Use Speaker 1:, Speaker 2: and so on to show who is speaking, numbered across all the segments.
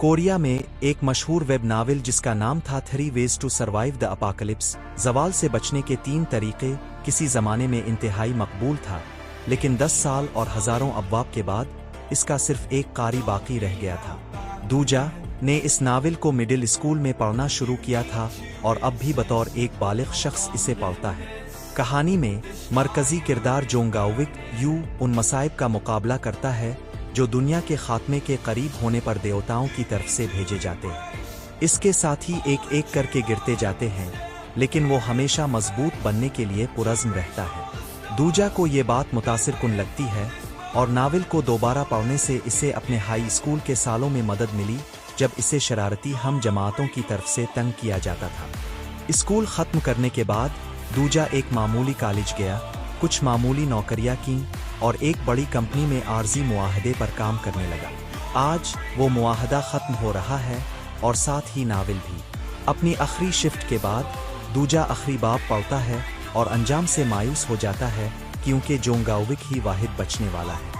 Speaker 1: Korea में एक मशहूर वेब नावल जिसका नाम था 3 Ways to Survive the Apocalypse, ज़वाल से बचने के 3 तरीके, किसी ज़माने में इंतहाई मकबूल था, लेकिन 10 साल और हज़ारों अबवाब के बाद इसका सिर्फ एक कारी बाकी रह गया था। दूजा ने इस नावल को मिडिल स्कूल में पढ़ना शुरू किया था और अब भी बतौर एक बालिग शख्स इसे पढ़ता है। कहानी में मरकज़ी किरदार जोंगाओविक उन मसाइब का मुकाबला करता है जो दुनिया के खात्मे के करीब होने पर देवताओं की तरफ से भेजे जाते हैं। इसके साथ ही एक एक करके गिरते जाते हैं, लेकिन वो हमेशा मजबूत बनने के लिए पुरज़्म रहता है। दूजा को ये बात मुतासिरकुन लगती है और नावल को दोबारा पढ़ने से इसे अपने हाई स्कूल के सालों में मदद मिली, जब इसे शरारती हम जमातों की तरफ से तंग किया जाता था। स्कूल ख़त्म करने के बाद दूजा एक मामूली कॉलेज गया, कुछ मामूली नौकरियां की और एक बड़ी कंपनी में आर्जी मुआहदे पर काम करने लगा। आज वो मुआहदा ख़त्म हो रहा है और साथ ही नावल भी। अपनी आखिरी शिफ्ट के बाद दूजा आखिरी बाब पढ़ता है और अंजाम से मायूस हो जाता है, क्योंकि जोंगाओविक ही वाहिद बचने वाला है।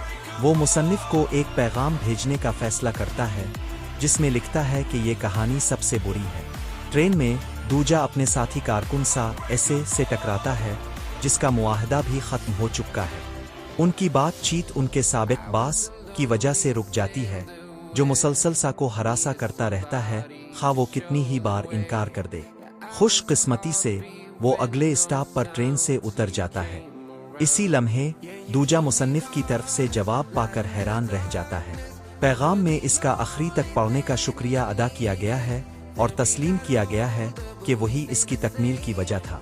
Speaker 1: वो मुसन्निफ को एक पैगाम भेजने का फैसला करता है, जिसमें लिखता है कि ये कहानी सबसे बुरी है। ट्रेन में दूजा अपने साथी कारकुन ऐसे से टकराता है जिसका मुआहदा भी ख़त्म हो चुका है। उनकी बातचीत उनके साबिक बास की वजह से रुक जाती है, जो मुसलसल सा को हरासा करता रहता है, खा वो कितनी ही बार इनकार कर दे। खुशकिस्मती से वो अगले स्टॉप पर ट्रेन से उतर जाता है। इसी लम्हे दूजा मुसन्निफ की तरफ से जवाब पाकर हैरान रह जाता है। पैगाम में इसका आखिरी तक पढ़ने का शुक्रिया अदा किया गया है और तस्लीम किया गया है कि वही इसकी तकमील की वजह था।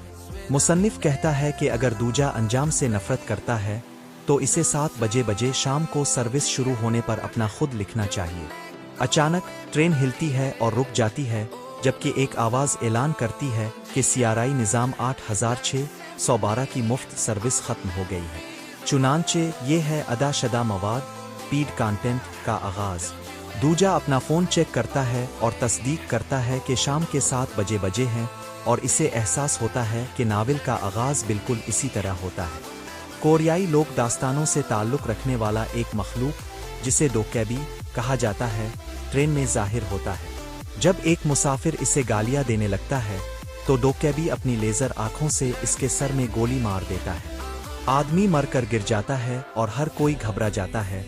Speaker 1: मुसन्निफ कहता है कि अगर दूजा अंजाम से नफरत करता है तो इसे 7 बजे शाम को सर्विस शुरू होने पर अपना खुद लिखना चाहिए। अचानक ट्रेन हिलती है और रुक जाती है, जबकि एक आवाज़ ऐलान करती है कि सियाराई निज़ाम 8612 की मुफ्त सर्विस ख़त्म हो गई है। चुनांचे ये है अदा शदा मवाद पीड कंटेंट का आगाज़। दूजा अपना फ़ोन चेक करता है और तस्दीक करता है कि शाम के 7 बजे हैं, और इसे एहसास होता है कि नावल का आगाज़ बिल्कुल इसी तरह होता है। कोरियाई लोक दास्तानों से ताल्लुक़ रखने वाला एक मखलूक, जिसे डोकैबी कहा जाता है, ट्रेन में ज़ाहिर होता है। जब एक मुसाफिर इसे गालियाँ देने लगता है तो डोकैबी अपनी लेज़र आँखों से इसके सर में गोली मार देता है। आदमी मर कर गिर जाता है और हर कोई घबरा जाता है,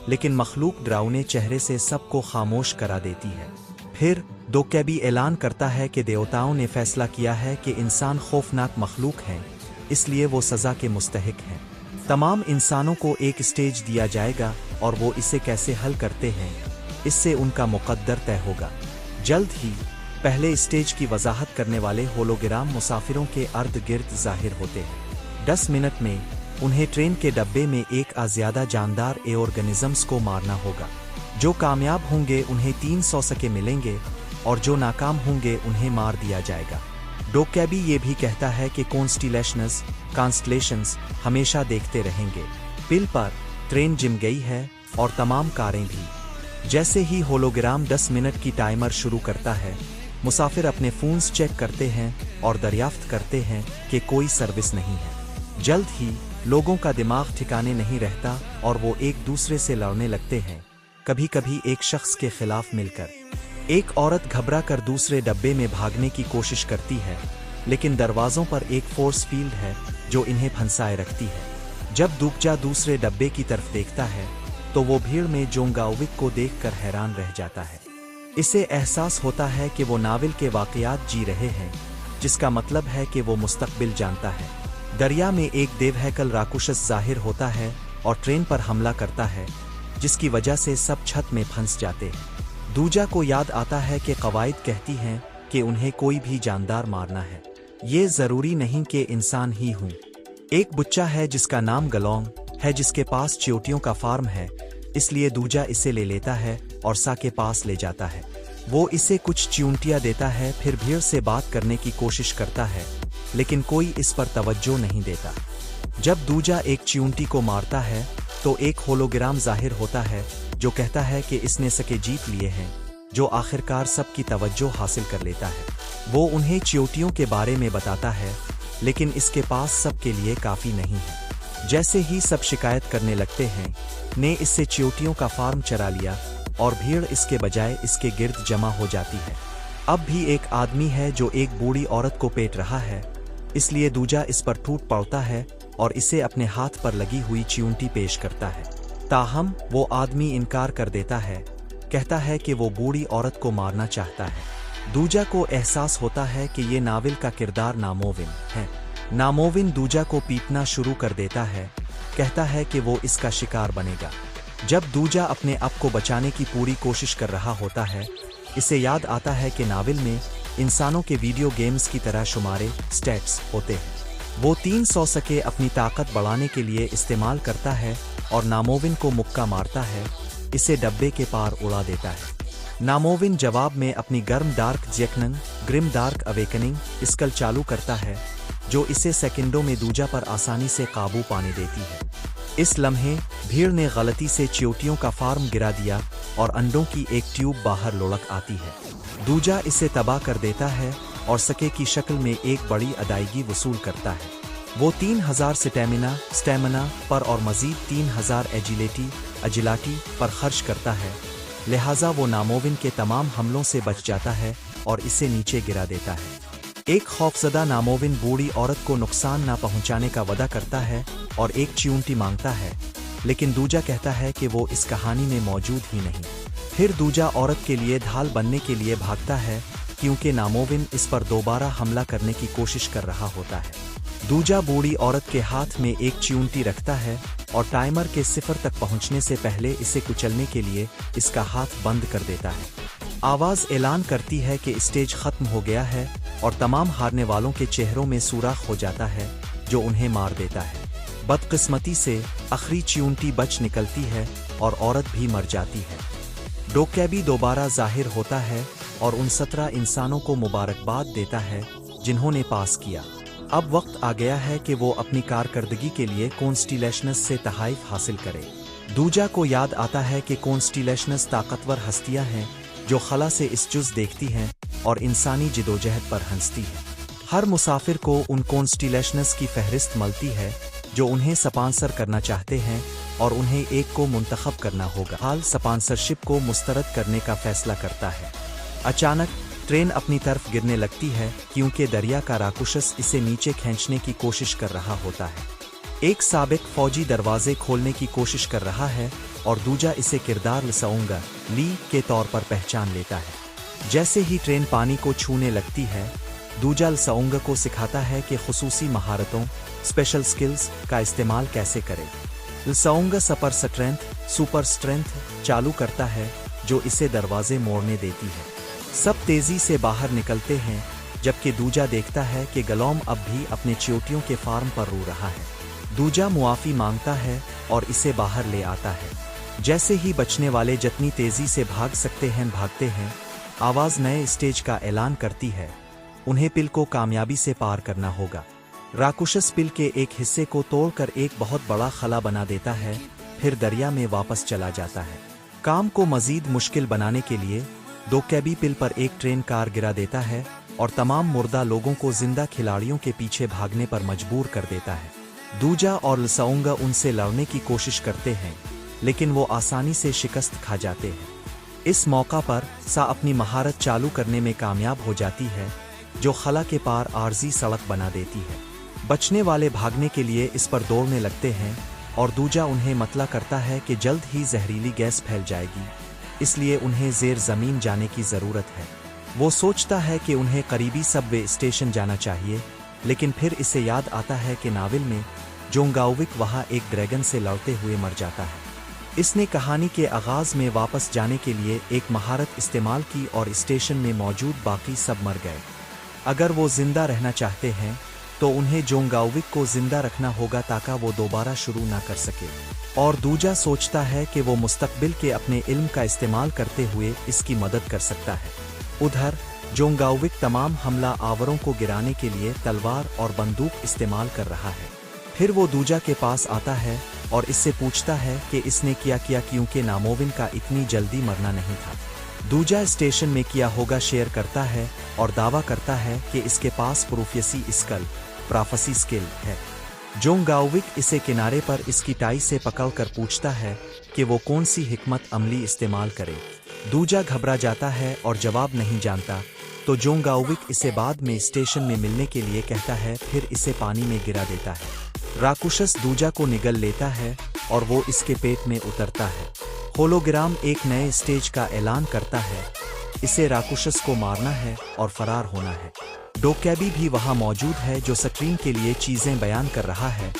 Speaker 1: लेकिन मखलूक डरावने चेहरे से सबको खामोश करा देती है। फिर डोकैबी ऐलान करता है कि देवताओं ने फैसला किया है कि इंसान खौफनाक मखलूक हैं, इसलिए वो सज़ा के मुस्तहिक हैं। तमाम इंसानों को एक स्टेज दिया जाएगा और वो इसे कैसे हल करते हैं, इससे उनका मुक़द्दर तय होगा। जल्द ही पहले स्टेज की वजाहत करने वाले होलोग्राम मुसाफिरों के अर्द गिर्द ज़ाहिर होते हैं। 10 मिनट में उन्हें ट्रेन के डब्बे में एक ज़्यादा जानदार ऑर्गेनिज़म्स को मारना होगा। जो कामयाब होंगे उन्हें 300 सके मिलेंगे और जो नाकाम होंगे उन्हें मार दिया जाएगा। डोकैबी ये भी कहता है कि कॉन्स्टलेशंस हमेशा देखते रहेंगे। पिल पर ट्रेन जिम गई है और तमाम कारें भी। जैसे ही होलोग्राम 10 मिनट की टाइमर शुरू करता है, मुसाफिर अपने फ़ोन्स चेक करते हैं और दरियाफ्त करते हैं कि कोई सर्विस नहीं है। जल्द ही लोगों का दिमाग ठिकाने नहीं रहता और वो एक दूसरे से लड़ने लगते हैं, कभी कभी एक शख्स के खिलाफ मिलकर। एक औरत घबरा कर दूसरे डब्बे में भागने की कोशिश करती है, लेकिन दरवाज़ों पर एक फोर्स फील्ड है जो इन्हें फंसाए रखती है। जब दूजा दूसरे डब्बे की तरफ देखता है तो वो भीड़ में जोंगाओविक को देखकर हैरान रह जाता है। इसे एहसास होता है कि वो नावल के वाक़यात जी रहे हैं, जिसका मतलब है कि वो मुस्तक़बिल जानता है। दरिया में एक देवहैकल राक्षस ज़ाहिर होता है और ट्रेन पर हमला करता है, जिसकी वजह से सब छत में फंस जाते हैं। दूजा को याद आता है कि कवायद कहती हैं कि उन्हें कोई भी जानदार मारना है, ये ज़रूरी नहीं कि इंसान ही हूँ। एक बच्चा है जिसका नाम गलोंग है, जिसके पास चींटियों का फार्म है, इसलिए दूजा इसे ले लेता है और सा के पास ले जाता है। वो इसे कुछ चींटियाँ देता है, फिर भीड़ से बात करने की कोशिश करता है, लेकिन कोई इस पर तवज्जो नहीं देता। जब दूजा एक चींटी को मारता है तो एक होलोग्राम ज़ाहिर होता है जो कहता है कि इसने सके जीत लिए हैं, जो आखिरकार सबकी तवज्जो हासिल कर लेता है। वो उन्हें चींटियों के बारे में बताता है, लेकिन इसके पास सबके लिए काफ़ी नहीं है। जैसे ही सब शिकायत करने लगते हैं, ने इससे चींटियों का फार्म चरा लिया, और भीड़ इसके बजाय इसके गिर्द जमा हो जाती है। अब भी एक आदमी है जो एक बूढ़ी औरत को पेट रहा है, इसलिए दूजा इस पर टूट पड़ता है और इसे अपने हाथ पर लगी हुई चियूंटी पेश करता है। ताहम वो आदमी इनकार कर देता है, कहता है कि वो बूढ़ी औरत को मारना चाहता है। दूजा को एहसास होता है कि ये नाविल का किरदार नामोविन है। नामोविन दूजा को पीटना शुरू कर देता है, कहता है कि वो इसका शिकार बनेगा। जब दूजा अपने आप को बचाने की पूरी कोशिश कर रहा होता है, इसे याद आता है कि नाविल में इंसानों के वीडियो गेम्स की तरह शुमारे स्टैट्स होते हैं। वो 300 सके अपनी ताकत बढ़ाने के लिए इस्तेमाल करता है और नामोविन को मुक्का मारता है, इसे डब्बे के पार उड़ा देता है। नामोविन जवाब में अपनी गर्म डार्क जेकनन ग्रिम डार्क अवेकनिंग स्कल चालू करता है, जो इसे सेकंडों में दूजा पर आसानी से काबू पाने देती है। इस लम्हे भीड़ ने गलती से चियोटियों का फार्म गिरा दिया और अंडों की एक ट्यूब बाहर लुढ़क आती है। दूजा इसे तबाह कर देता है और सके की शक्ल में एक बड़ी अदायगी वसूल करता है। वो 3000 स्टेमिना पर और मजीद 3000 एजिलिटी पर खर्च करता है, लिहाजा वो नामोविन के तमाम हमलों से बच जाता है और इसे नीचे गिरा देता है। एक खौफजदा नामोविन बूढ़ी औरत को नुकसान ना पहुंचाने का वादा करता है और एक चियूंटी मांगता है, लेकिन दूजा कहता है कि वो इस कहानी में मौजूद ही नहीं। फिर दूजा औरत के लिए ढाल बनने के लिए भागता है, क्योंकि नामोविन इस पर दोबारा हमला करने की कोशिश कर रहा होता है। दूजा बूढ़ी औरत के हाथ में एक चियूंटी रखता है और टाइमर के 0 तक पहुंचने से पहले इसे कुचलने के लिए इसका हाथ बंद कर देता है। आवाज ऐलान करती है कि स्टेज खत्म हो गया है और तमाम हारने वालों के चेहरों में सुराख हो जाता है, जो उन्हें मार देता है। बदकिस्मती से आखिरी चियूंटी बच निकलती है और औरत भी मर जाती है। डोकैबी दोबारा जाहिर होता है और उन 17 इंसानों को मुबारकबाद देता है जिन्होंने पास किया। अब वक्त आ गया है कि वो अपनी कारकर्दगी के लिए कॉन्स्टिलेशनस से तहाइफ हासिल करे। दूजा को याद आता है कि कॉन्स्टिलेशनस ताकतवर हस्तियां हैं जो खला से इस जुज़ देखती हैं और इंसानी जिदोजहद पर हंसती हैं। हर मुसाफिर को उन कॉन्स्टिलेशनस की फहरिस्त मिलती है जो उन्हें स्पॉन्सर करना चाहते हैं और उन्हें एक को मुंतखब करना होगा। हाल स्पॉन्सरशिप को मुस्तरद करने का फैसला करता है। अचानक ट्रेन अपनी तरफ गिरने लगती है, क्योंकि दरिया का राकुशस इसे नीचे खींचने की कोशिश कर रहा होता है। एक साबिक फौजी दरवाजे खोलने की कोशिश कर रहा है और दूजा इसे किरदार लसाऊंगा ली के तौर पर पहचान लेता है। जैसे ही ट्रेन पानी को छूने लगती है, दूजा लसाऊंगा को सिखाता है कि खुसूसी महारतों स्पेशल स्किल्स का इस्तेमाल कैसे करें। लसाऊंगा सुपर स्ट्रेंथ चालू करता है, जो इसे दरवाजे मोड़ने देती है। सब तेजी से बाहर निकलते हैं, जबकि दूजा देखता है कि गलौम अब भी अपने चियोटियों के फार्म पर रो रहा है। दूजा मुआफ़ी मांगता है और इसे बाहर ले आता है। जैसे ही बचने वाले जितनी तेजी से भाग सकते हैं भागते हैं, आवाज़ नए स्टेज का ऐलान करती है। उन्हें पिल को कामयाबी से पार करना होगा। राकुशस पिल के एक हिस्से को तोड़कर एक बहुत बड़ा खला बना देता है, फिर दरिया में वापस चला जाता है। काम को मजीद मुश्किल बनाने के लिए डोकैबी पिल पर एक ट्रेन कार गिरा देता है और तमाम मुर्दा लोगों को जिंदा खिलाड़ियों के पीछे भागने पर मजबूर कर देता है। दूजा और लसाऊंगा उनसे लड़ने की कोशिश करते हैं, लेकिन वो आसानी से शिकस्त खा जाते हैं। इस मौका पर सा अपनी महारत चालू करने में कामयाब हो जाती है, जो खला के पार आर्जी सड़क बना देती है। बचने वाले भागने के लिए इस पर दौड़ने लगते हैं और दूजा उन्हें मतला करता है कि जल्द ही जहरीली गैस फैल जाएगी, इसलिए उन्हें ज़ेर ज़मीन जाने की ज़रूरत है। वो सोचता है कि उन्हें करीबी सबवे स्टेशन जाना चाहिए, लेकिन फिर इसे याद आता है कि नाविल में जोंगाउविक वहाँ एक ड्रैगन से लड़ते हुए मर जाता है। इसने कहानी के आगाज़ में वापस जाने के लिए एक महारत इस्तेमाल की और स्टेशन में मौजूद बाकी सब मर गए। अगर वो जिंदा रहना चाहते हैं तो उन्हें जोंगाउविक को जिंदा रखना होगा ताकि वो दोबारा शुरू ना कर सके। और दूजा सोचता है कि वो मुस्तकबिल के अपने इल्म का इस्तेमाल करते हुए इसकी मदद कर सकता है। उधर जोंगाउविक तमाम हमला आवरों को गिराने के लिए तलवार और बंदूक इस्तेमाल कर रहा है। फिर वो दूजा के पास आता है और इससे पूछता है कि इसने किया क्योंकि नामोविन का इतनी जल्दी मरना नहीं था। दूजा स्टेशन में किया होगा शेयर करता है और दावा करता है कि इसके पास प्रोफेसी स्किल है। जोंगाओविक इसे किनारे पर इसकी टाई से पकड़कर पूछता है कि वो कौन सी हिकमत अमली इस्तेमाल करे। दूजा घबरा जाता है और जवाब नहीं जानता, तो जोंगाओविक इसे बाद में स्टेशन में मिलने के लिए कहता है, फिर इसे पानी में गिरा देता है। राकुशस दूजा को निगल लेता है और वो इसके पेट में उतरता है। होलोग्राम एक नए स्टेज का ऐलान करता है, इसे राकुशस को मारना है और फरार होना है। डोकैबी भी वहां मौजूद है जो स्क्रीन के लिए चीजें बयान कर रहा है,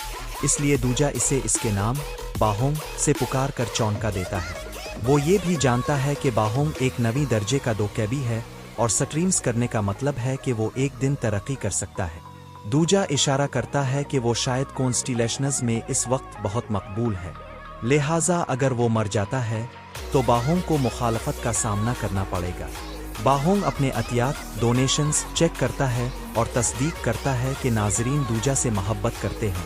Speaker 1: इसलिए दूजा इसे इसके नाम बाहोंग से पुकार कर चौंका देता है। वो ये भी जानता है कि बाहोंग एक नवी दर्जे का डोकैबी है और स्ट्रीम्स करने का मतलब है कि वो एक दिन तरक्की कर सकता है। दूजा इशारा करता है कि वो शायद कॉन्स्टिलेशंस में इस वक्त बहुत मकबूल है, लिहाजा अगर वो मर जाता है तो बाहोंग को मुखालफत का सामना करना पड़ेगा। बाहोंग अपने अतियात डोनेशंस चेक करता है और तस्दीक करता है कि नाजरीन दूजा से मोहब्बत करते हैं,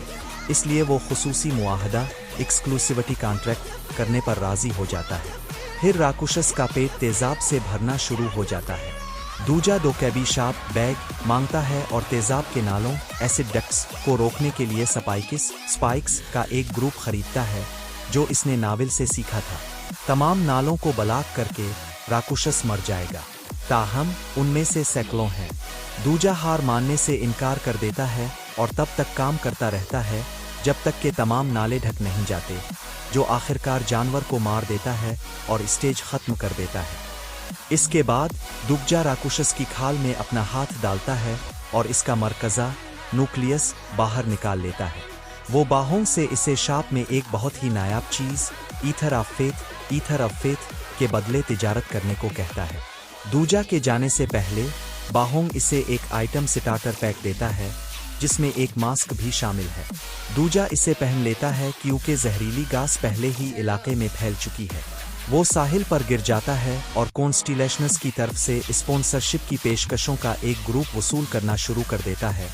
Speaker 1: इसलिए वो खुसूसी मुआहदा एक्सक्लूसिविटी कॉन्ट्रैक्ट करने पर राजी हो जाता है। फिर राकुशस का पेट तेजाब से भरना शुरू हो जाता है। दूजा डोकैबी शाप बैग मांगता है और तेजाब के नालों एसिड डक्ट्स को रोकने के लिए स्पाइक्स का एक ग्रुप खरीदता है जो इसने नावल से सीखा था। तमाम नालों को ब्लॉक करके राकुशस मर जाएगा, ताहम उनमें से सैकड़ों हैं। दूजा हार मानने से इनकार कर देता है और तब तक काम करता रहता है जब तक कि तमाम नाले ढक नहीं जाते, जो आखिरकार जानवर को मार देता है और स्टेज खत्म कर देता है। इसके बाद दूजा राकुशस की खाल में अपना हाथ डालता है और इसका मरकज़ा न्यूक्लियस बाहर निकाल लेता है। वो बाहोंग से इसे शाप में एक बहुत ही नायाब चीज़ ईथर ऑफ फेथ के बदले तिजारत करने को कहता है। दूजा के जाने से पहले बाहोंग इसे एक आइटम स्टार्टर पैक देता है जिसमें एक मास्क भी शामिल है। दूजा इसे पहन लेता है क्योंकि जहरीली गैस पहले ही इलाके में फैल चुकी है। वो साहिल पर गिर जाता है और कॉन्स्टिलेशंस की तरफ से स्पॉन्सरशिप की पेशकशों का एक ग्रुप वसूल करना शुरू कर देता है,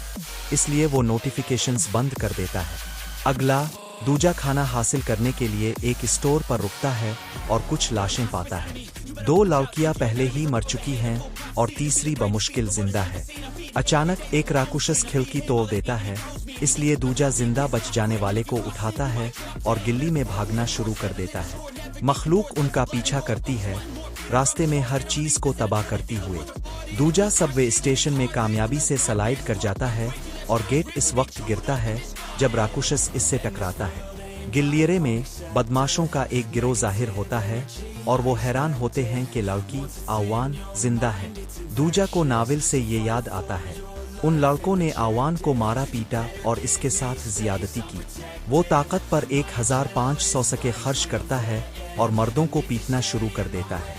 Speaker 1: इसलिए वो नोटिफिकेशंस बंद कर देता है। अगला दूजा खाना हासिल करने के लिए एक स्टोर पर रुकता है और कुछ लाशें पाता है। 2 लड़कियां पहले ही मर चुकी हैं और तीसरी बमुश्किल जिंदा है। अचानक एक राकुशस खिड़की तोड़ देता है, इसलिए दूजा जिंदा बच जाने वाले को उठाता है और गिल्ली में भागना शुरू कर देता है। मखलूक उनका पीछा करती है, रास्ते में हर चीज को तबाह करती हुए। दूजा सबवे स्टेशन में कामयाबी से स्लाइड कर जाता है और गेट इस वक्त गिरता है जब राकुशस इससे टकराता है। गिल्लियरे में बदमाशों का एक गिरोह जाहिर होता है और वो हैरान होते हैं कि लड़की आवान जिंदा है। दूजा को नावल से ये याद आता है, उन लड़कों ने आवान को मारा पीटा और इसके साथ ज्यादती की। वो ताकत पर 1500 सके खर्च करता है और मर्दों को पीटना शुरू कर देता है।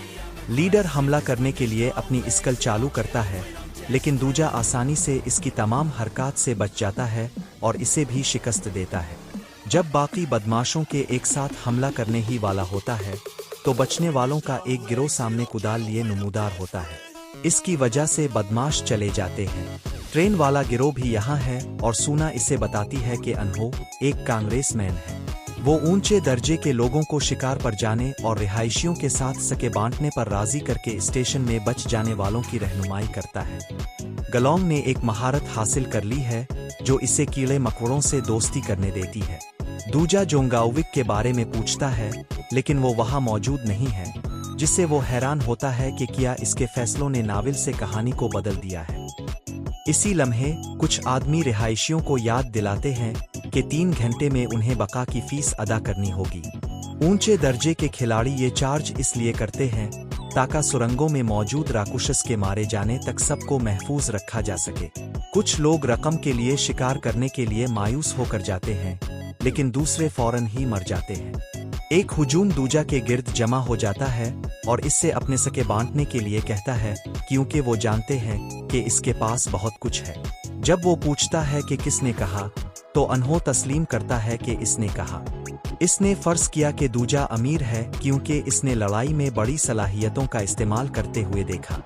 Speaker 1: लीडर हमला करने के लिए अपनी स्कल चालू करता है, लेकिन दूजा आसानी से इसकी तमाम हरकत से बच जाता है और इसे भी शिकस्त देता है। जब बाकी बदमाशों के एक साथ हमला करने ही वाला होता है तो बचने वालों का एक गिरोह सामने कुदाल लिए नमूदार होता है। इसकी वजह से बदमाश चले जाते हैं। ट्रेन वाला गिरोह भी यहाँ है और सूना इसे बताती है कि अनहो एक कांग्रेसमैन है। वो ऊंचे दर्जे के लोगों को शिकार पर जाने और रिहायशियों के साथ सके बांटने पर राजी करके स्टेशन में बच जाने वालों की रहनुमाई करता है। गलोंग ने एक महारत हासिल कर ली है जो इसे कीड़े मकोड़ों से दोस्ती करने देती है। दूजा जोंगाओविक के बारे में पूछता है, लेकिन वो वहां मौजूद नहीं है, जिससे वो हैरान होता है कि क्या इसके फैसलों ने नावल से कहानी को बदल दिया है। इसी लम्हे कुछ आदमी रिहायशियों को याद दिलाते हैं कि 3 घंटे में उन्हें बका की फीस अदा करनी होगी। ऊंचे दर्जे के खिलाड़ी ये चार्ज इसलिए करते हैं ताकि सुरंगों में मौजूद राकुशस के मारे जाने तक सबको महफूज रखा जा सके। कुछ लोग रकम के लिए शिकार करने के लिए मायूस होकर जाते हैं, लेकिन दूसरे फौरन ही मर जाते हैं। एक हुजूम दूजा के गिर्द जमा हो जाता है और इससे अपने सके बांटने के लिए कहता है, क्योंकि वो जानते हैं कि इसके पास बहुत कुछ है। जब वो पूछता है कि किसने कहा, तो अनहो तस्लीम करता है कि इसने कहा। इसने फर्ज किया कि दूजा अमीर है क्योंकि इसने लड़ाई में बड़ी सलाहियतों का इस्तेमाल करते हुए देखा।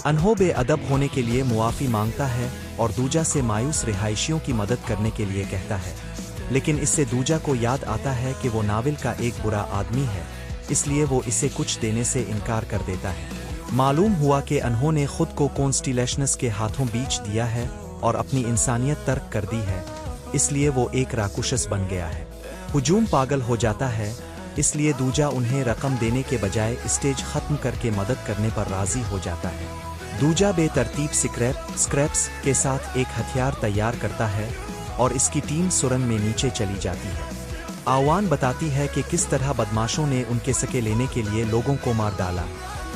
Speaker 1: अनहो बेअदब होने के लिए मुआफ़ी मांगता है और दूजा से मायूस रिहायशियों की मदद करने के लिए कहता है, लेकिन इससे दूजा को याद आता है कि वो नावल का एक बुरा आदमी है, इसलिए वो इसे कुछ देने से इनकार कर देता है। मालूम हुआ कि अनहो ने खुद को कॉन्स्टिलेशंस के हाथों बेच दिया है और अपनी इंसानियत तर्क कर दी है, इसलिए वो एक राक्षस बन गया है। हुजूम पागल हो जाता है, इसलिए दूजा उन्हें रकम देने के बजाय स्टेज खत्म करके मदद करने पर राजी हो जाता है। दूजा बेतरतीब स्क्रैप्स के साथ एक हथियार तैयार करता है और इसकी टीम सुरंग में नीचे चली जाती है। आवान बताती है कि किस तरह बदमाशों ने उनके सके लेने के लिए लोगों को मार डाला,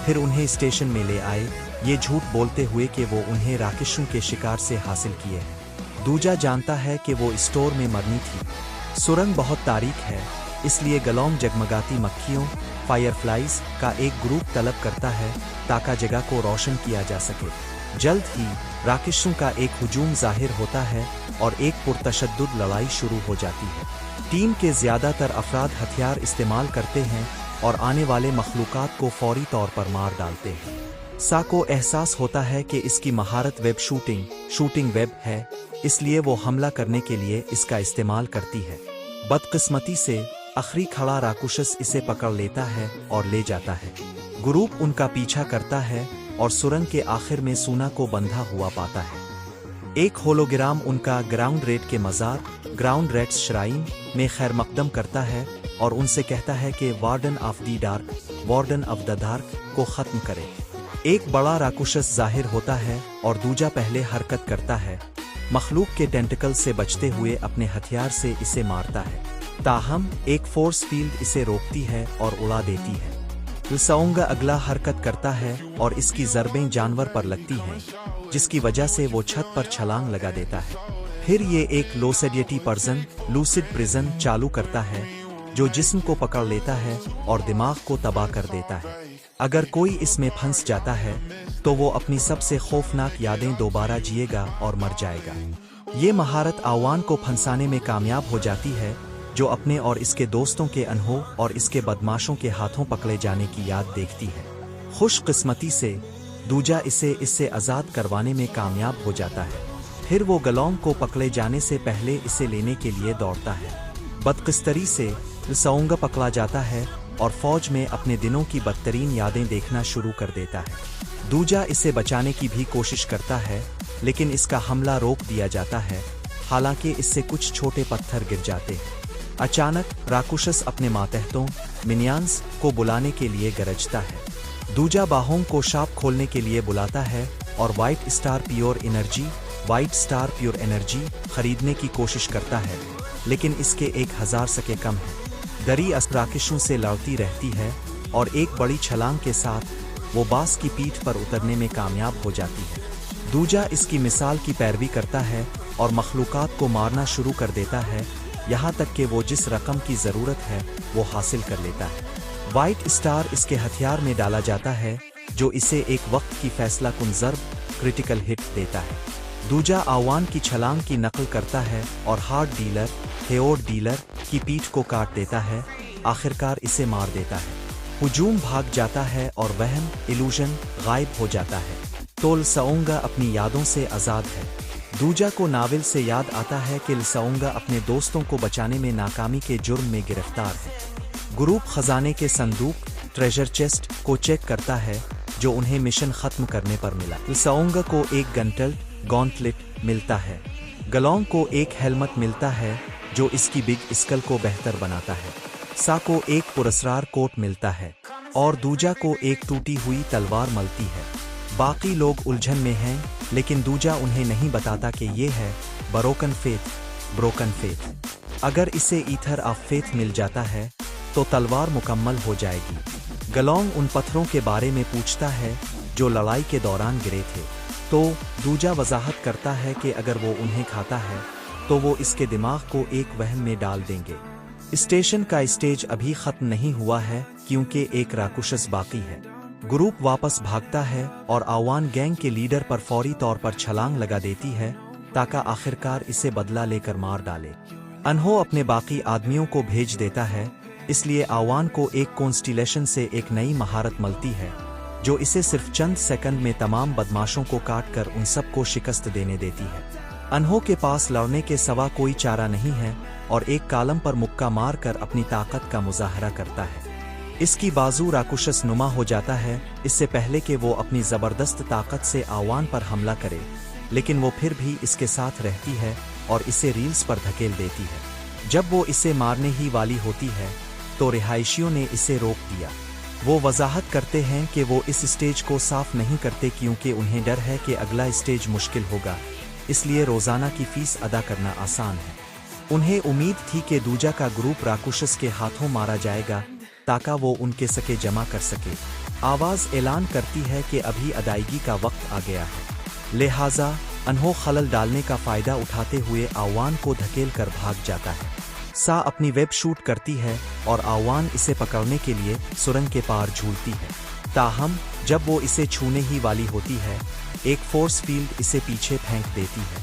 Speaker 1: फिर उन्हें स्टेशन में ले आए, ये झूठ बोलते हुए कि वो उन्हें राक्षसों के शिकार से हासिल किए हैं। दूजा जानता है कि वो स्टोर में मरनी थी। सुरंग बहुत तारीक है, इसलिए गलोंग जगमगाती मक्खियों फायरफ्लाइज का एक ग्रुप तलब करता है ताकि जगह को रोशन किया जा सके। जल्द ही राक्षसों का एक हुजूम जाहिर होता है और एक पुरतशद्दुद लड़ाई शुरू हो जाती है। टीम के ज़्यादातर अफराद हथियार इस्तेमाल करते हैं और आने वाले मखलूकात को फौरी तौर पर मार डालते हैं। सा को एहसास होता है कि इसकी महारत वेब शूटिंग वेब है, इसलिए वो हमला करने के लिए इसका इस्तेमाल करती है। बदकिस्मती से आखिरी खड़ा राक्षस इसे पकड़ लेता है और ले जाता है। ग्रुप उनका पीछा करता है और सुरंग के आखिर में सूना को बंधा हुआ पाता है। एक होलोग्राम उनका ग्राउंड रेट के मज़ार ग्राउंड रेट्स श्राइन में खैर मकदम करता है और उनसे कहता है कि वार्डन ऑफ द डार्क को ख़त्म करे। एक बड़ा राक्षस जाहिर होता है और दूजा पहले हरकत करता है, मखलूक के टेंटिकल से बचते हुए अपने हथियार से इसे मारता है। ताहम एक फोर्स फील्ड इसे रोकती है और उड़ा देती है। लसाओंगा अगला हरकत करता है और इसकी ज़रबें जानवर पर लगती हैं, जिसकी वजह से वो छत पर छलांग लगा देता है। फिर ये एक लूसिड प्रिजन चालू करता है जो जिस्म को पकड़ लेता है और दिमाग को तबाह कर देता है। अगर कोई इसमें फंस जाता है तो वो अपनी सबसे खौफनाक यादें दोबारा जिएगा और मर जाएगा। ये महारत आवान को फंसाने में कामयाब हो जाती है, जो अपने और इसके दोस्तों के अनहों और इसके बदमाशों के हाथों पकड़े जाने की याद देखती है। खुशकिस्मती से दूजा इससे आज़ाद करवाने में कामयाब हो जाता है। फिर वो गलोंग को पकड़े जाने से पहले इसे लेने के लिए दौड़ता है। बदकिस्तरी से लसाओंगा पकड़ा जाता है और फौज में अपने दिनों की बदतरीन यादें देखना शुरू कर देता है। दूजा इसे बचाने की भी कोशिश करता है, लेकिन इसका हमला रोक दिया जाता है, हालांकि इससे कुछ छोटे पत्थर गिर जाते हैं। अचानक राक्षस अपने मातहतों मिनियंस को बुलाने के लिए गरजता है। दूजा बाहों को शाप खोलने के लिए बुलाता है और व्हाइट स्टार प्योर एनर्जी खरीदने की कोशिश करता है, लेकिन इसके 1000 सके कम है। दरी राक्षसों से लड़ती रहती है और एक बड़ी छलांग के साथ वो बास की पीठ पर उतरने में कामयाब हो जाती है। दूजा इसकी मिसाल की पैरवी करता है और मखलूकात को मारना शुरू कर देता है, यहाँ तक कि वो जिस रकम की ज़रूरत है वो हासिल कर लेता है। व्हाइट स्टार इसके हथियार में डाला जाता है, जो इसे एक वक्त की फैसला कुन ज़र्ब क्रिटिकल हिट देता है। दूजा आवान की छलांग की नकल करता है और हेओड डीलर की पीठ को काट देता है, आखिरकार इसे मार देता है। हुजूम भाग जाता है और वहम इल्यूजन गायब हो जाता है, तो लसाओंगा अपनी यादों से आज़ाद है। दूजा को नावल से याद आता है कि लसाओंगा अपने दोस्तों को बचाने में नाकामी के जुर्म में गिरफ्तार है। ग्रुप खजाने के संदूक ट्रेजर चेस्ट को चेक करता है, जो उन्हें मिशन खत्म करने पर मिला। लसाओंगा को एक गॉन्टलेट मिलता है। गलोंग को एक हेलमेट मिलता है, जो इसकी बिग स्कल को बेहतर बनाता है। सा को एक पुरस्कार कोट मिलता है और दूजा को एक टूटी हुई तलवार मिलती है। बाकी लोग उलझन में हैं, लेकिन दूजा उन्हें नहीं बताता कि ये है ब्रोकन फेथ। अगर इसे ईथर ऑफ फेथ मिल जाता है तो तलवार मुकम्मल हो जाएगी। गलोंग उन पत्थरों के बारे में पूछता है जो लड़ाई के दौरान गिरे थे, तो दूजा वजाहत करता है कि अगर वो उन्हें खाता है तो वो इसके दिमाग को एक वहम में डाल देंगे। स्टेशन का स्टेज अभी खत्म नहीं हुआ है, क्योंकि एक राक्षस बाकी है। ग्रुप वापस भागता है और आवान गैंग के लीडर पर फौरी तौर पर छलांग लगा देती है, ताकि आखिरकार इसे बदला लेकर मार डाले। अनहो अपने बाकी आदमियों को भेज देता है, इसलिए आवान को एक कॉन्स्टिलेशन से एक नई महारत मिलती है, जो इसे सिर्फ चंद सेकंड में तमाम बदमाशों को काट कर उन सब को शिकस्त देने देती है। अनहो के पास लड़ने के सिवा कोई चारा नहीं है और एक कालम पर मुक्का मार कर अपनी ताकत का मुजाहरा करता है। इसकी बाजू राक्षस नुमा हो जाता है, इससे पहले कि वो अपनी ज़बरदस्त ताकत से आवान पर हमला करे, लेकिन वो फिर भी इसके साथ रहती है और इसे रील्स पर धकेल देती है। जब वो इसे मारने ही वाली होती है तो रिहायशियों ने इसे रोक दिया। वो वजाहत करते हैं कि वो इस स्टेज को साफ नहीं करते क्योंकि उन्हें डर है कि अगला स्टेज मुश्किल होगा, इसलिए रोज़ाना की फीस अदा करना आसान है। उन्हें उम्मीद थी कि दूजा का ग्रुप राकुशस के हाथों मारा जाएगा ताकि वो उनके सके जमा कर सके। आवाज़ ऐलान करती है कि अभी अदायगी का वक्त आ गया है, लिहाजा अनहो खलल डालने का फ़ायदा उठाते हुए आवान को धकेल कर भाग जाता है। सा अपनी वेब शूट करती है और आवान इसे पकड़ने के लिए सुरंग के पार झूलती है। ताहम जब वो इसे छूने ही वाली होती है, एक फोर्स फील्ड इसे पीछे फेंक देती है।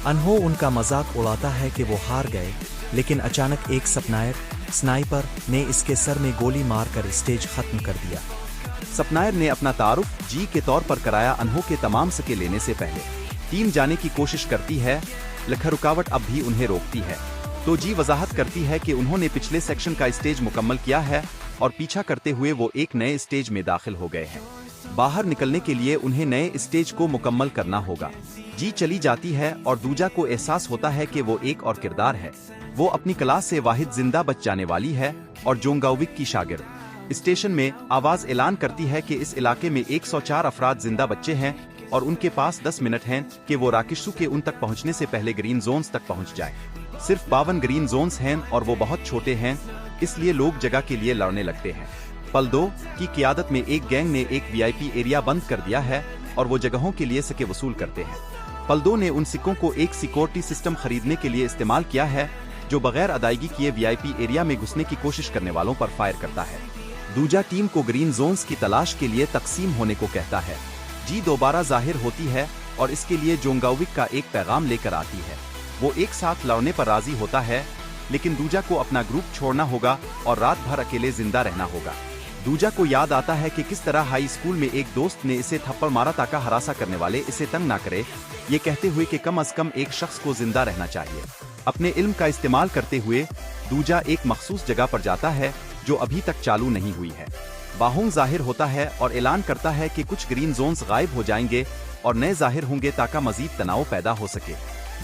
Speaker 1: अनहो उनका मजाक उड़ाता है कि वो हार गए, लेकिन अचानक एक स्नाइपर ने इसके सर में गोली मारकर स्टेज खत्म कर दिया।
Speaker 2: सपनायर ने अपना तारुफ जी के तौर पर कराया। अनहो के तमाम सके लेने से पहले टीम जाने की कोशिश करती है, लेकिन रुकावट अब भी उन्हें रोकती है। तो जी वजाहत करती है कि उन्होंने पिछले सेक्शन का स्टेज मुकम्मल किया है और पीछा करते हुए वो एक नए स्टेज में दाखिल हो गए हैं। बाहर निकलने के लिए उन्हें नए स्टेज को मुकम्मल करना होगा। जी चली जाती है और दूजा को एहसास होता है कि वो एक और किरदार है। वो अपनी क्लास से वाहिद जिंदा बच जाने वाली है और जोंगाविक की शागिर्द। स्टेशन में आवाज ऐलान करती है कि इस इलाके में 104 अफराद जिंदा बच्चे हैं और उनके पास 10 मिनट हैं कि वो राकिशु के उन तक पहुंचने से पहले ग्रीन जोन्स तक पहुंच जाएं। सिर्फ 52 ग्रीन जोन्स हैं और वो बहुत छोटे हैं, इसलिए लोग जगह के लिए लड़ने लगते हैं। पल 2 की क़ियादत में एक गैंग ने एक वीआईपी एरिया बंद कर दिया है और वो जगहों के लिए सिक्के वसूल करते हैं। पल 2 ने उन सिक्कों को एक सिक्योरिटी सिस्टम खरीदने के लिए इस्तेमाल किया है जो बगैर अदायगी किए वीआईपी एरिया में घुसने की कोशिश करने वालों पर फायर करता है। दूजा टीम को ग्रीन जोन्स की तलाश के लिए तकसीम होने को कहता है। जी दोबारा जाहिर होती है और इसके लिए जोंगाविक का एक पैगाम लेकर आती है। वो एक साथ लड़ने पर राजी होता है, लेकिन दूजा को अपना ग्रुप छोड़ना होगा और रात भर अकेले जिंदा रहना होगा। दूजा को याद आता है कि किस तरह हाई स्कूल में एक दोस्त ने इसे थप्पड़ मारा ताकि हरासा करने वाले इसे तंग ना करे, ये कहते हुए कि कम से कम एक शख्स को जिंदा रहना चाहिए। अपने इल्म का इस्तेमाल करते हुए दूजा एक मखसूस जगह पर जाता है जो अभी तक चालू नहीं हुई है। बाहुंग जाहिर होता है और ऐलान करता है कि कुछ ग्रीन जोन्स गायब हो जाएंगे और नए जाहिर होंगे ताकि मजीद तनाव पैदा हो सके।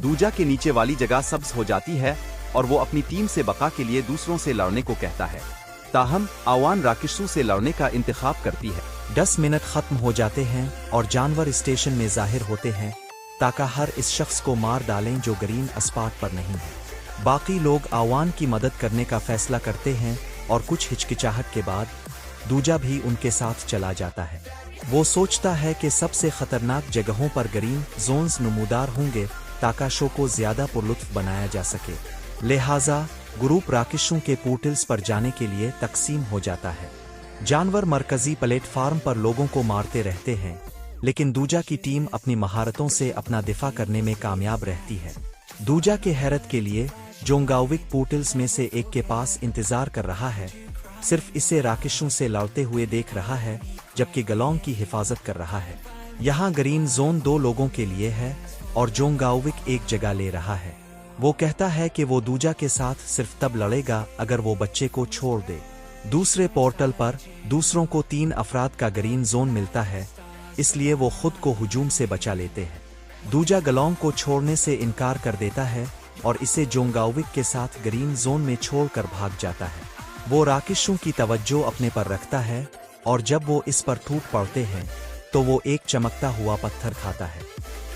Speaker 2: दूजा के नीचे वाली जगह सब्ज हो जाती है और वो अपनी टीम से बका के लिए दूसरों से लड़ने को कहता है। ताहम आवान राकिशु से लड़ने का इंतखाब करती है।
Speaker 1: 10 मिनट खत्म हो जाते हैं और जानवर स्टेशन में जाहिर होते हैं ताकि हर इस शख्स को मार डालें जो ग्रीन अस्पाट पर नहीं है। बाकी लोग आवान की मदद करने का फैसला करते हैं और कुछ हिचकिचाहट के बाद दूजा भी उनके साथ चला जाता है। वो सोचता है कि सबसे खतरनाक जगहों पर ग्रीन जोन्स नमूदार होंगे ताकि शो को ज्यादा पुरलुत्फ बनाया जा सके। लिहाजा ग्रुप राकिशों के पोर्टल्स पर जाने के लिए तकसीम हो जाता है। जानवर मरकजी प्लेटफार्म पर लोगों को मारते रहते हैं, लेकिन दूजा की टीम अपनी महारतों से अपना दिफा करने में कामयाब रहती है। दूजा के हैरत के लिए जोंगाविक पोर्टल्स में से एक के पास इंतजार कर रहा है, सिर्फ इसे राकिशों से लड़ते हुए देख रहा है, जबकि गलोंग की हिफाजत कर रहा है। यहाँ ग्रीन जोन 2 लोगों के लिए है और जोंगाविक एक जगह ले रहा है। वो कहता है कि वो दूजा के साथ सिर्फ तब लड़ेगा अगर वो बच्चे को छोड़ दे। दूसरे पोर्टल पर दूसरों को 3 अफराद का ग्रीन जोन मिलता है, इसलिए वो खुद को हुजूम से बचा लेते हैं। दूजा गलोंग को छोड़ने से इनकार कर देता है और इसे जोंगाविक के साथ ग्रीन जोन में छोड़कर भाग जाता है। वो राकिशों की तवज्जो अपने पर रखता है और जब वो इस पर टूट पड़ते हैं तो वो एक चमकता हुआ पत्थर खाता है।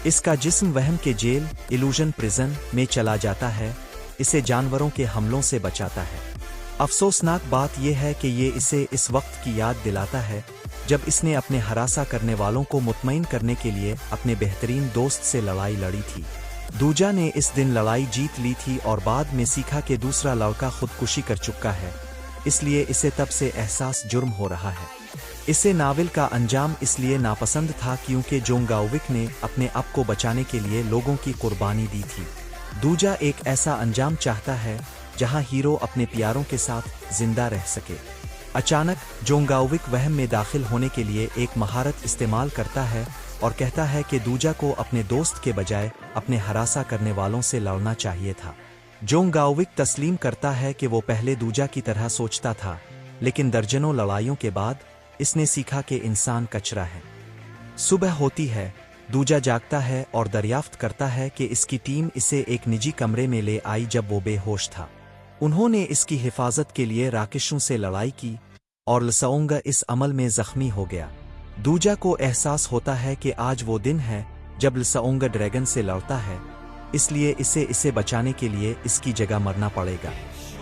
Speaker 1: इसका जिस्म वहम के जेल इल्यूजन प्रिजन में चला जाता है, इसे जानवरों के हमलों से बचाता है। अफसोसनाक बात यह है कि ये इसे इस वक्त की याद दिलाता है जब इसने अपने हरासा करने वालों को मुतमईन करने के लिए अपने बेहतरीन दोस्त से लड़ाई लड़ी थी। दूजा ने इस दिन लड़ाई जीत ली थी और बाद में सीखा कि दूसरा लड़का खुदकुशी कर चुका है, इसलिए इसे तब से एहसास जुर्म हो रहा है। इसे नावल का अंजाम इसलिए नापसंद था क्योंकि जोंगाविक ने अपने आप को बचाने के लिए लोगों की कुर्बानी दी थी। दूजा एक ऐसा अंजाम चाहता है जहां हीरो अपने प्यारों के साथ जिंदा रह सके। अचानक जोंगाविक वहम में दाखिल होने के लिए एक महारत इस्तेमाल करता है और कहता है कि दूजा को अपने दोस्त के बजाय अपने हरासा करने वालों से लड़ना चाहिए था। जोंगाविक तस्लीम करता है कि वो पहले दूजा की तरह सोचता था, लेकिन दर्जनों लड़ाइयों के बाद इसने सीखा कि इंसान कचरा है। सुबह होती है, दूजा जागता है और दरियाफ्त करता है कि इसकी टीम इसे एक निजी कमरे में ले आई जब वो बेहोश था। उन्होंने इसकी हिफाजत के लिए राक्षसों से लड़ाई की और लसाओंगा इस अमल में जख्मी हो गया। दूजा को एहसास होता है कि आज वो दिन है जब लसाओंगा ड्रैगन से लड़ता है, इसलिए इसे बचाने के लिए इसकी जगह मरना पड़ेगा।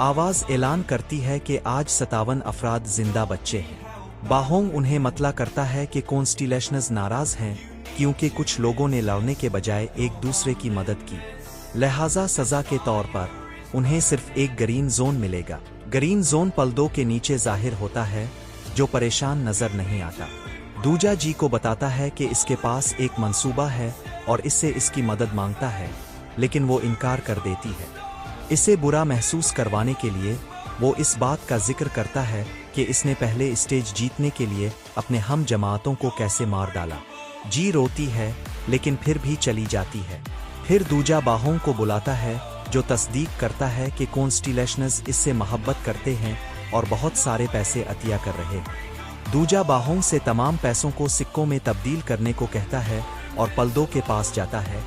Speaker 1: आवाज ऐलान करती है कि आज 57 अफराद जिंदा बच्चे हैं। बाहोंग उन्हें मतला करता है कि कॉन्स्टिलेशंस नाराज हैं क्योंकि कुछ लोगों ने लड़ने के बजाय एक दूसरे की मदद की, लिहाजा सजा के तौर पर उन्हें सिर्फ एक ग्रीन जोन मिलेगा। ग्रीन जोन पलदों के नीचे जाहिर होता है जो परेशान नजर नहीं आता। दूजा जी को बताता है कि इसके पास एक मंसूबा है और इससे इसकी मदद मांगता है, लेकिन वो इनकार कर देती है। इसे बुरा महसूस करवाने के लिए वो इस बात का जिक्र करता है कि इसने पहले स्टेज जीतने के लिए अपने हम जमातों को कैसे मार डाला। जी रोती है लेकिन फिर भी चली जाती है। फिर दूजा बाहों को बुलाता है जो तस्दीक करता है कि कॉन्स्टिलेशंस इससे मोहब्बत करते हैं और बहुत सारे पैसे अतिया कर रहे हैं। दूजा बाहों से तमाम पैसों को सिक्कों में तब्दील करने को कहता है और पलदों के पास जाता है।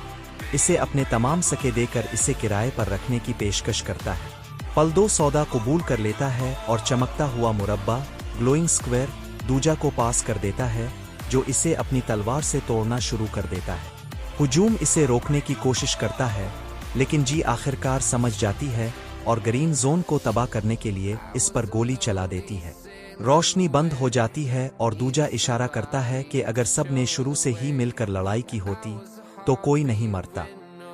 Speaker 1: इसे अपने तमाम सके देकर इसे किराए पर रखने की पेशकश करता है। पलदो सौदा कबूल कर लेता है और चमकता हुआ मुरब्बा ग्लोइंग स्क्वायर दूजा को पास कर देता है, जो इसे अपनी तलवार से तोड़ना शुरू कर देता है। हुजूम इसे रोकने की कोशिश करता है, लेकिन जी आखिरकार समझ जाती है और ग्रीन जोन को तबाह करने के लिए इस पर गोली चला देती है। रोशनी बंद हो जाती है और दूजा इशारा करता है कि अगर सब ने शुरू से ही मिलकर लड़ाई की होती तो कोई नहीं मरता।